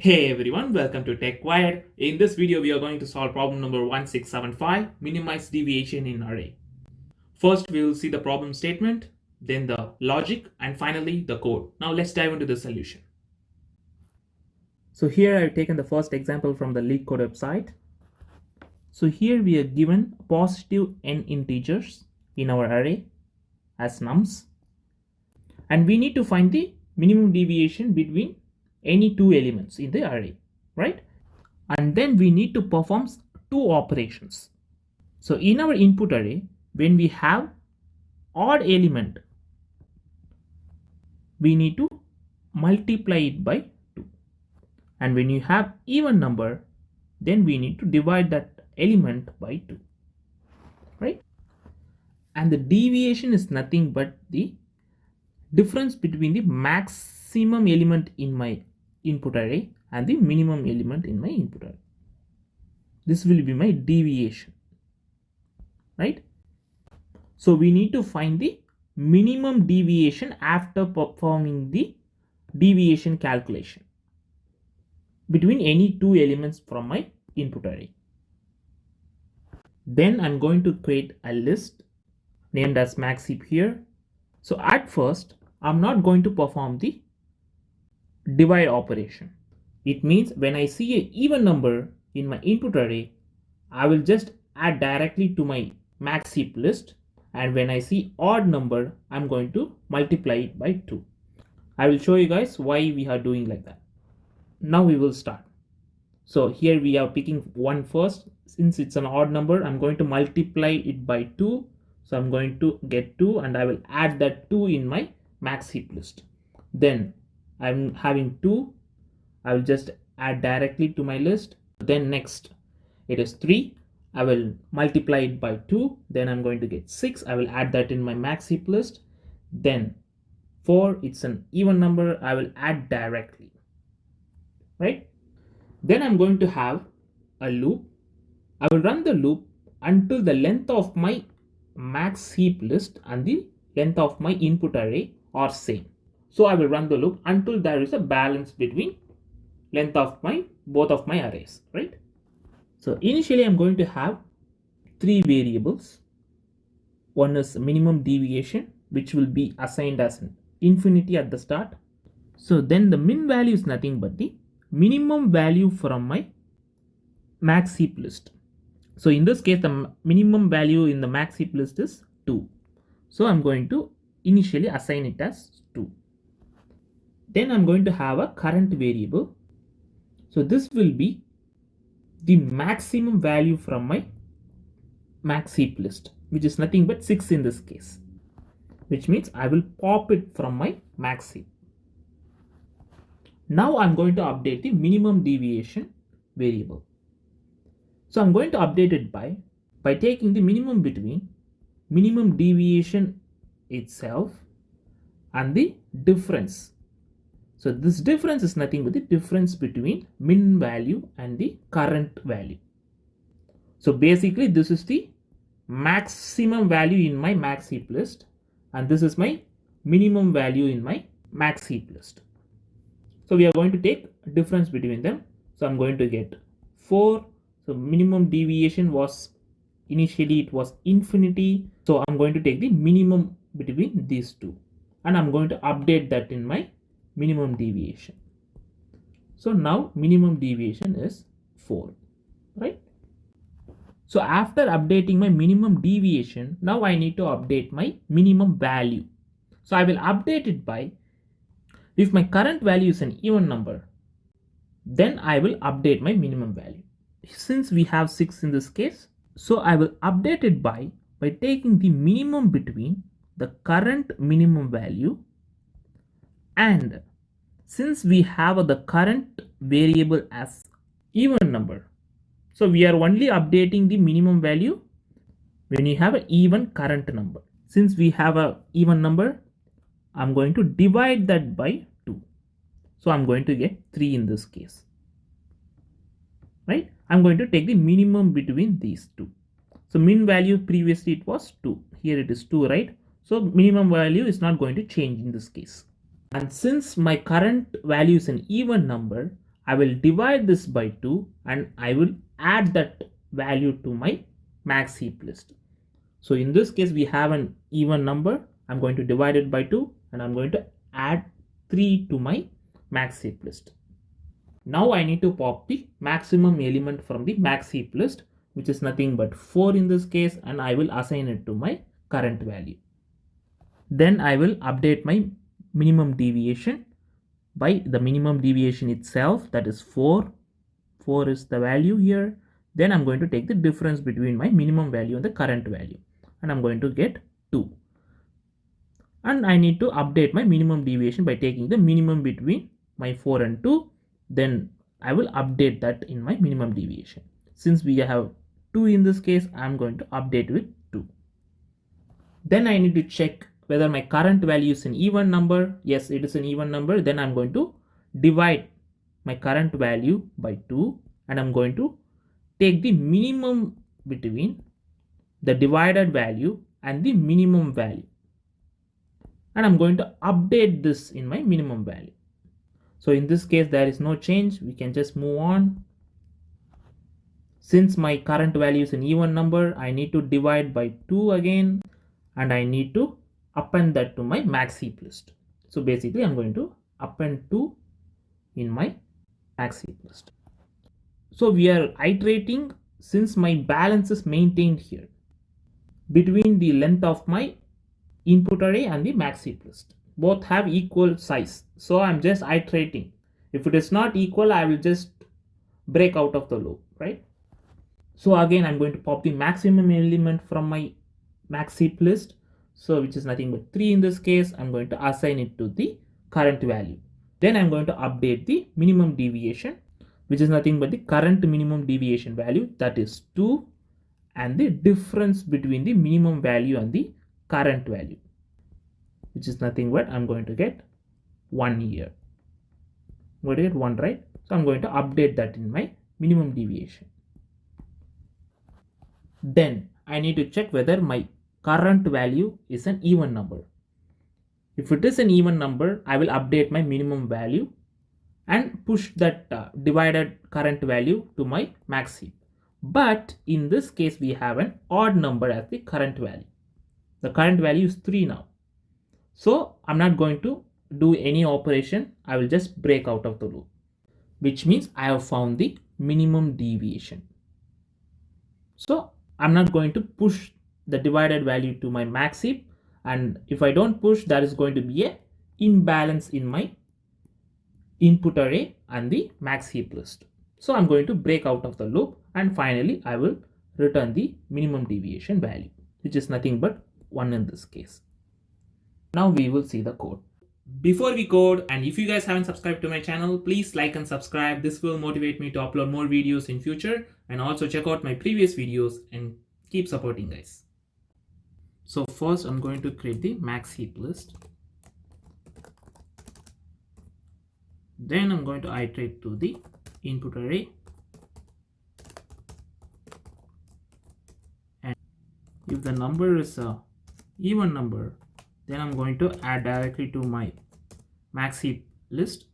Hey everyone, welcome to Tech Wired. In this video, we are going to solve problem number 1675, minimize deviation in array. First, we will see the problem statement, then the logic, and finally the code. Now let's dive into the solution. So here I've taken the first example from the Leetcode website. So here we are given positive n integers in our array as nums. And we need to find the minimum deviation between any two elements in the array, right? And then we need to perform two operations. So in our input array, when we have odd element, we need to multiply it by 2. And when you have even number, then we need to divide that element by 2, right? And the deviation is nothing but the difference between the maximum element in my input array and the minimum element in my input array. This will be my deviation, right? So we need to find the minimum deviation after performing the deviation calculation between any two elements from my input array. Then I'm going to create a list named as maxheap here. So at first, I'm not going to perform the divide operation. It means when I see an even number in my input array, I will just add directly to my maxheap list, and when I see odd number, I'm going to multiply it by 2. I will show you guys why we are doing like that. Now we will start. So here we are picking 1 first. Since it's an odd number, I'm going to multiply it by 2. So I'm going to get 2 and I will add that 2 in my maxheap list. Then I'm having 2. I will just add directly to my list. Then next it is 3. I will multiply it by 2. Then I'm going to get 6. I will add that in my maxheap list. Then 4, it's an even number. I will add directly, right? Then I'm going to have a loop. I will run the loop until the length of my maxheap list and the length of my input array are same. So I will run the loop until there is a balance between length of both of my arrays, right? So initially I'm going to have 3 variables. One is minimum deviation, which will be assigned as an infinity at the start. So then the min value is nothing but the minimum value from my max heap list. So in this case, the minimum value in the max heap list is 2. So I'm going to initially assign it as 2. Then I'm going to have a current variable. So this will be the maximum value from my max heap list, which is nothing but 6 in this case, which means I will pop it from my max heap. Now I'm going to update the minimum deviation variable. So I'm going to update it by taking the minimum between minimum deviation itself and the difference. So this difference is nothing but the difference between min value and the current value. So basically this is the maximum value in my max heap list, and this is my minimum value in my max heap list. So we are going to take a difference between them. So I'm going to get 4. So minimum deviation was initially it was infinity. So I'm going to take the minimum between these two, and I'm going to update that in my minimum deviation. So now minimum deviation is 4, right? So after updating my minimum deviation, now I need to update my minimum value. So I will update it by, if my current value is an even number, then I will update my minimum value. Since we have 6 in this case, so I will update it by taking the minimum between the current minimum value, and since we have the current variable as even number, so we are only updating the minimum value when you have an even current number. Since we have an even number, I'm going to divide that by 2. So I'm going to get 3 in this case, right? I'm going to take the minimum between these two. So min value previously it was 2. Here it is 2, right? So minimum value is not going to change in this case. And since my current value is an even number, I will divide this by 2 and I will add that value to my max heap list. So in this case, we have an even number. I'm going to divide it by 2 and I'm going to add 3 to my max heap list. Now I need to pop the maximum element from the max heap list, which is nothing but 4 in this case, and I will assign it to my current value. Then I will update my minimum deviation by the minimum deviation itself, that is 4. 4 is the value here. Then I'm going to take the difference between my minimum value and the current value, and I'm going to get 2. And I need to update my minimum deviation by taking the minimum between my 4 and 2. Then I will update that in my minimum deviation. Since we have 2 in this case, I'm going to update with 2. Then I need to check whether my current value is an even number. Yes, it is an even number. Then I'm going to divide my current value by 2 and I'm going to take the minimum between the divided value and the minimum value, and I'm going to update this in my minimum value. So in this case there is no change, we can just move on. Since my current value is an even number, I need to divide by 2 again and I need to append that to my max heap list. So basically I'm going to append 2 in my max heap list. So we are iterating since my balance is maintained here between the length of my input array and the max heap list. Both have equal size. So I'm just iterating. If it is not equal, I will just break out of the loop, right? So again, I'm going to pop the maximum element from my max heap list. So which is nothing but 3 in this case. I'm going to assign it to the current value. Then I'm going to update the minimum deviation, which is nothing but the current minimum deviation value, that is 2, and the difference between the minimum value and the current value, which is nothing but I'm going to get 1 here. I'm going to get 1, right? So I'm going to update that in my minimum deviation. Then I need to check whether my current value is an even number. If it is an even number, I will update my minimum value and push that divided current value to my max heap. But in this case, we have an odd number as the current value. The current value is 3 now. So I'm not going to do any operation. I will just break out of the loop, which means I have found the minimum deviation. So I'm not going to push the divided value to my max heap. And if I don't push, there is going to be an imbalance in my input array and the max heap list. So I'm going to break out of the loop and finally I will return the minimum deviation value, which is nothing but 1 in this case. Now we will see the code. Before we code, and if you guys haven't subscribed to my channel, please like and subscribe. This will motivate me to upload more videos in future, and also check out my previous videos and keep supporting, guys. So first I'm going to create the max heap list. Then I'm going to iterate to the input array. And if the number is a even number, then I'm going to add directly to my max heap list.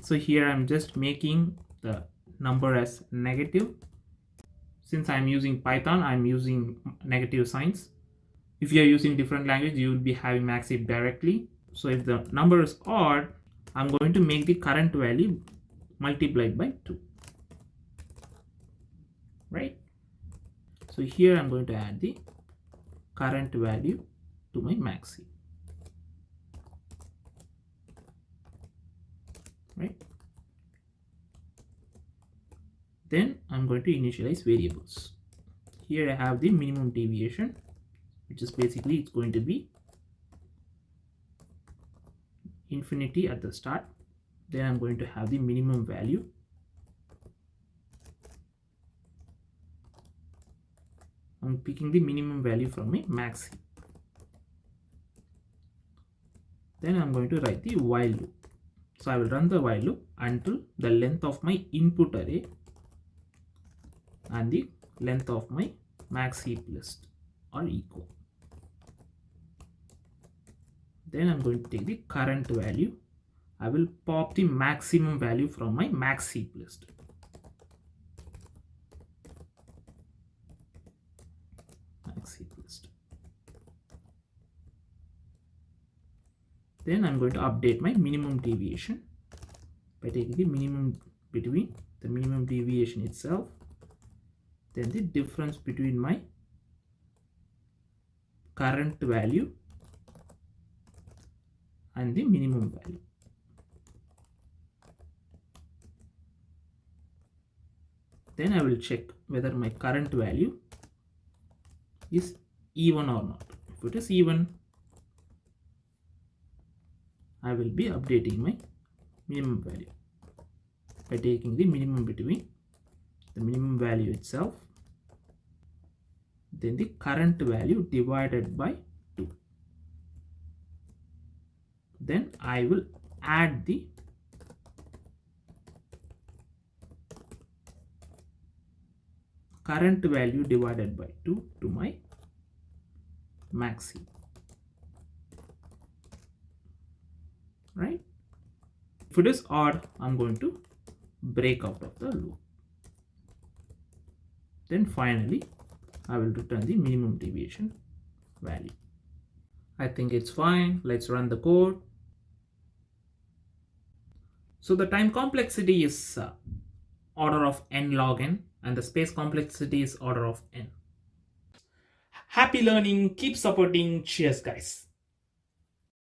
So here I'm just making the number as negative. Since I'm using Python, I'm using negative signs. If you're using different language, you will be having max heap directly. So if the number is odd, I'm going to make the current value multiplied by 2, right? So here I'm going to add the current value to my max heap, right? Then I'm going to initialize variables. Here I have the minimum deviation, which is basically it's going to be infinity at the start. Then I'm going to have the minimum value. I'm picking the minimum value from my max heap. Then I'm going to write the while loop. So I will run the while loop until the length of my input array and the length of my max heap list are equal. Then I'm going to take the current value I will pop the maximum value from my max heap list. Max heap list. Then I'm going to update my minimum deviation by taking the minimum between the minimum deviation itself, then the difference between my current value and the minimum value. Then I will check whether my current value is even or not. If it is even, I will be updating my minimum value by taking the minimum between the minimum value itself, then the current value divided by 2. Then I will add the current value divided by 2 to my max heap. Right? If it is odd, I'm going to break out of the loop. Then finally, I will return the minimum deviation value. I think it's fine. Let's run the code. So the time complexity is order of n log n, and the space complexity is order of n. Happy learning. Keep supporting. Cheers, guys.